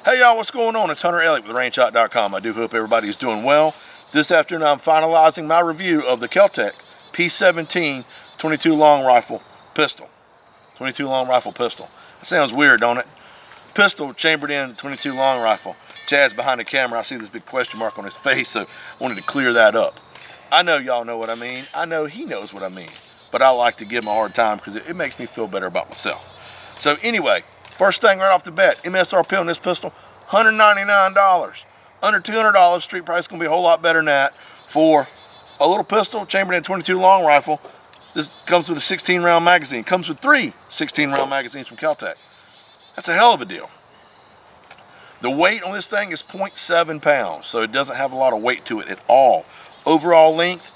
Hey y'all, what's going on? It's Hunter Elliott with rangehot.com. I do hope everybody's doing well. This afternoon I'm finalizing my review of the Kel-Tec P17 22 long rifle pistol. 22 long rifle pistol. That sounds weird, don't it? Pistol chambered in 22 long rifle. Chad's behind the camera. I see this big question mark on his face, so I wanted to clear that up. I know y'all know what I mean. I know he knows what I mean. But I like to give him a hard time because it makes me feel better about myself. So anyway, first thing right off the bat, Msrp on this pistol, $199. Under $200, street price is going to be a whole lot better than that for a little pistol chambered in 22 long rifle. This comes with a 16 round magazine. Comes with 3 16 round magazines from Kel-Tec. That's a hell of a deal. The weight on this thing is 0.7 pounds, so it doesn't have a lot of weight to it at all. Overall length,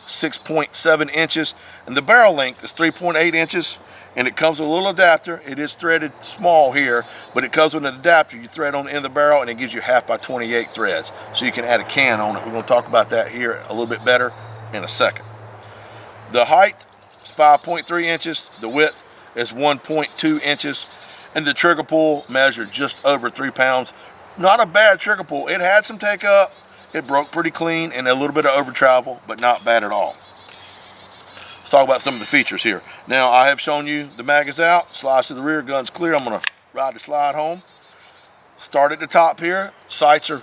6.7 inches, and the barrel length is 3.8 inches, and it comes with a little adapter. It is threaded small here, but it comes with an adapter. You thread on the end of the barrel, and it gives you 1/2 by 28 threads, so you can add a can on it. We're going to talk about that here a little bit better in a second. The height is 5.3 inches. The width is 1.2 inches. And the trigger pull measured just over 3 pounds. Not a bad trigger pull. It had some take up. It broke pretty clean and a little bit of over travel, but not bad at all. Let's talk about some of the features here. Now, I have shown you the mag is out, slides to the rear, gun's clear. I'm gonna ride the slide home. Start at the top here. Sights are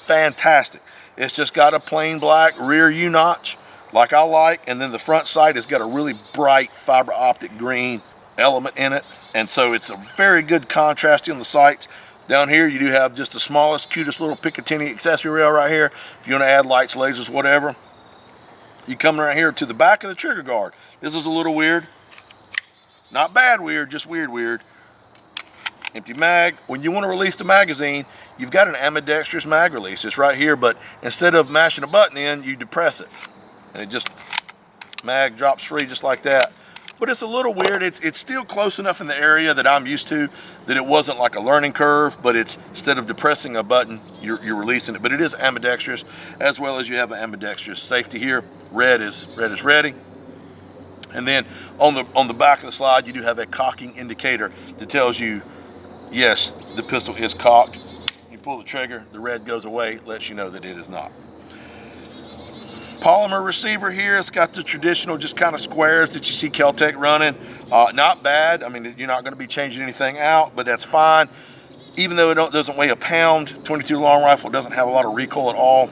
fantastic. It's just got a plain black rear U-notch, like I like, and then the front sight has got a really bright fiber optic green element in it, and so it's a very good contrasting on the sights. Down here you do have just the smallest, cutest little Picatinny accessory rail right here. If you want to add lights, lasers, whatever. You come right here to the back of the trigger guard. This is a little weird. Not bad weird, just weird. Empty mag. When you want to release the magazine, you've got an ambidextrous mag release. It's right here, but instead of mashing a button in, you depress it, and it just, mag drops free just like that. But it's a little weird. It's still close enough in the area that I'm used to that it wasn't like a learning curve, but it's, instead of depressing a button, you're releasing it. But it is ambidextrous, as well as you have an ambidextrous safety here. Red is ready. And then on the back of the slide, you do have a cocking indicator that tells you, yes, the pistol is cocked. You pull the trigger, the red goes away, lets you know that it is not. Polymer receiver here. It's got the traditional just kind of squares that you see Kel-Tec running. Not bad. I mean, you're not going to be changing anything out, but that's fine. Even though it doesn't weigh a pound, 22 long rifle doesn't have a lot of recoil at all.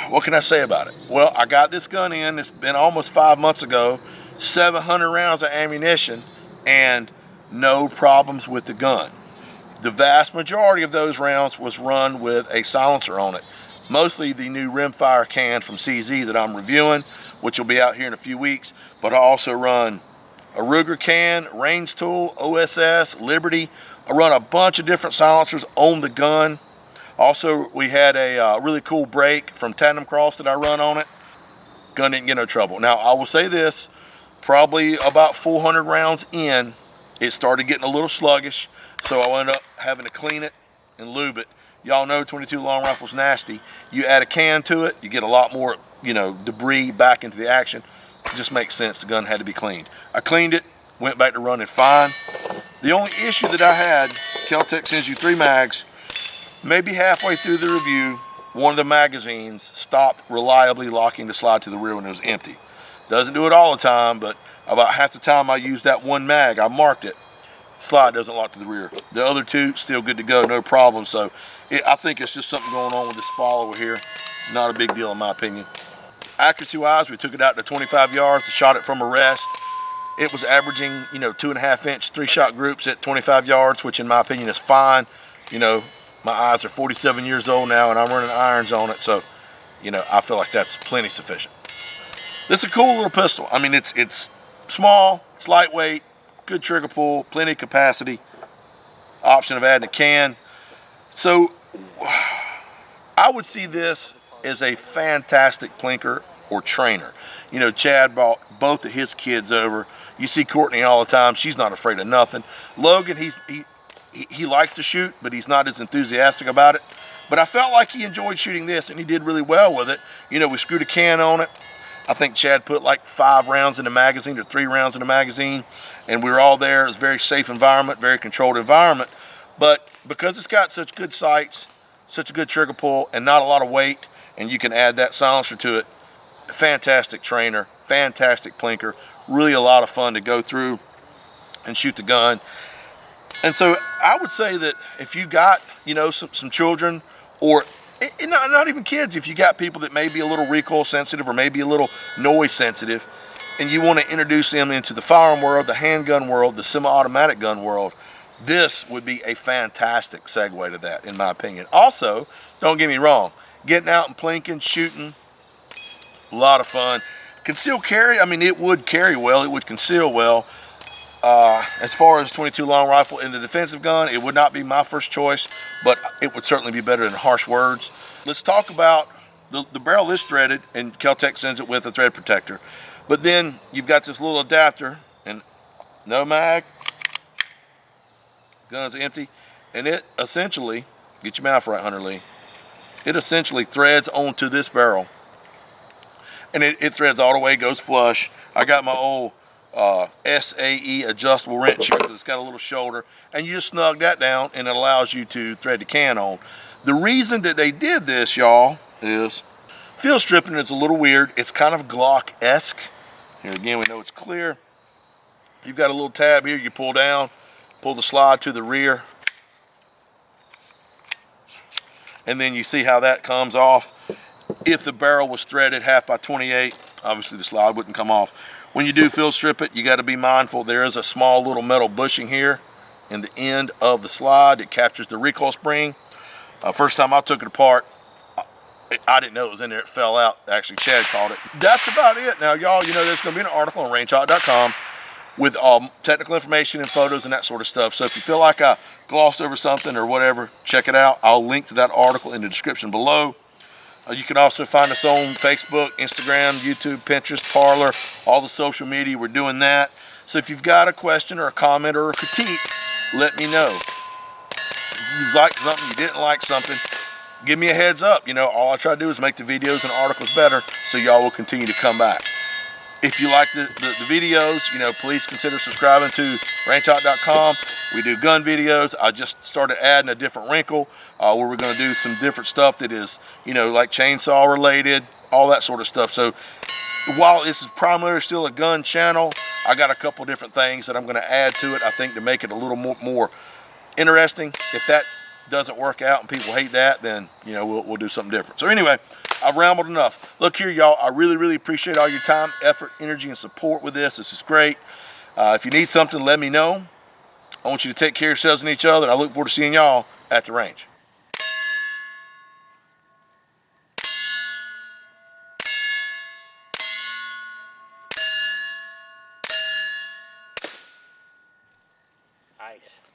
What can I say about it? Well, I got this gun in. It's been almost 5 months ago. 700 rounds of ammunition and no problems with the gun. The vast majority of those rounds was run with a silencer on it. Mostly the new rimfire can from CZ that I'm reviewing, which will be out here in a few weeks. But I also run a Ruger can, Range Tool, OSS, Liberty. I run a bunch of different silencers on the gun. Also, we had a really cool brake from Tandem Cross that I run on it. Gun didn't get no trouble. Now, I will say this, probably about 400 rounds in, it started getting a little sluggish. So I wound up having to clean it and lube it. Y'all know 22 long rifle's nasty. You add a can to it, you get a lot more, debris back into the action. It just makes sense. The gun had to be cleaned. I cleaned it, went back to running fine. The only issue that I had, Kel-Tec sends you 3 mags. Maybe halfway through the review, one of the magazines stopped reliably locking the slide to the rear when it was empty. Doesn't do it all the time, but about half the time I use that one mag, I marked it. Slide doesn't lock to the rear. The other 2 still good to go, no problem. So I think it's just something going on with this follower here. Not a big deal in my opinion. Accuracy wise, we took it out to 25 yards, shot it from a rest. It was averaging 2.5 inch 3-shot groups at 25 yards, which in my opinion is fine. My eyes are 47 years old now and I'm running irons on it, so I feel like that's plenty sufficient. This is a cool little pistol. I mean, it's small, it's lightweight, good trigger pull, plenty of capacity, option of adding a can. So I would see this as a fantastic plinker or trainer. Chad brought both of his kids over. You see Courtney all the time. She's not afraid of nothing. Logan, he likes to shoot, but he's not as enthusiastic about it. But I felt like he enjoyed shooting this, and he did really well with it. We screwed a can on it. I think Chad put like 5 rounds in the magazine or 3 rounds in the magazine. and we were all there. It was a very safe environment, very controlled environment. But because it's got such good sights, such a good trigger pull, and not a lot of weight, and you can add that silencer to it, fantastic trainer, fantastic plinker, really a lot of fun to go through and shoot the gun. And so I would say that if you got, you know, some children, or not even kids, if you got people that may be a little recoil sensitive or maybe a little noise sensitive, and you want to introduce them into the firearm world, the handgun world, the semi-automatic gun world, this would be a fantastic segue to that, in my opinion. Also, don't get me wrong, getting out and plinking, shooting, a lot of fun. Concealed carry, I mean, it would carry well, it would conceal well. As far as 22 long rifle in the defensive gun, it would not be my first choice, but it would certainly be better than harsh words. Let's talk about the barrel is threaded, and Kel-Tec sends it with a thread protector. But then you've got this little adapter, and no mag, gun's empty, and it essentially, get your mouth right, Hunter Lee, it essentially threads onto this barrel. And it threads all the way, goes flush. I got my old SAE adjustable wrench here because it's got a little shoulder, and you just snug that down and it allows you to thread the can on. The reason that they did this, y'all, is field stripping is a little weird. It's kind of Glock-esque. Here again, we know it's clear. You've got a little tab here you pull down, pull the slide to the rear, and then you see how that comes off. If the barrel was threaded 1/2 x 28, obviously the slide wouldn't come off. When you do field strip it, you got to be mindful there is a small little metal bushing here in the end of the slide that captures the recoil spring. First time I took it apart, I didn't know it was in there. It fell out. Actually, Chad caught it. That's about it. Now, y'all, you know there's going to be an article on rangehot.com with technical information and photos and that sort of stuff. So if you feel like I glossed over something or whatever, check it out. I'll link to that article in the description below. You can also find us on Facebook, Instagram, YouTube, Pinterest, Parler, all the social media. We're doing that. So if you've got a question or a comment or a critique, let me know. If you liked something, you didn't like something, give me a heads up. You know, all I try to do is make the videos and articles better so y'all will continue to come back. If you like the videos, you know, please consider subscribing to rangehot.com. We do gun videos. I just started adding a different wrinkle where we're going to do some different stuff that is, you know, like chainsaw related, all that sort of stuff. So while this is primarily still a gun channel, I got a couple different things that I'm going to add to it, I think, to make it a little more interesting. If that doesn't work out and people hate that, then, you know, we'll do something different. So anyway, I've rambled enough. Look here, y'all, I really appreciate all your time, effort, energy, and support with this. This is great. If you need something, let me know. I want you to take care of yourselves and each other. I look forward to seeing y'all at the range. Nice.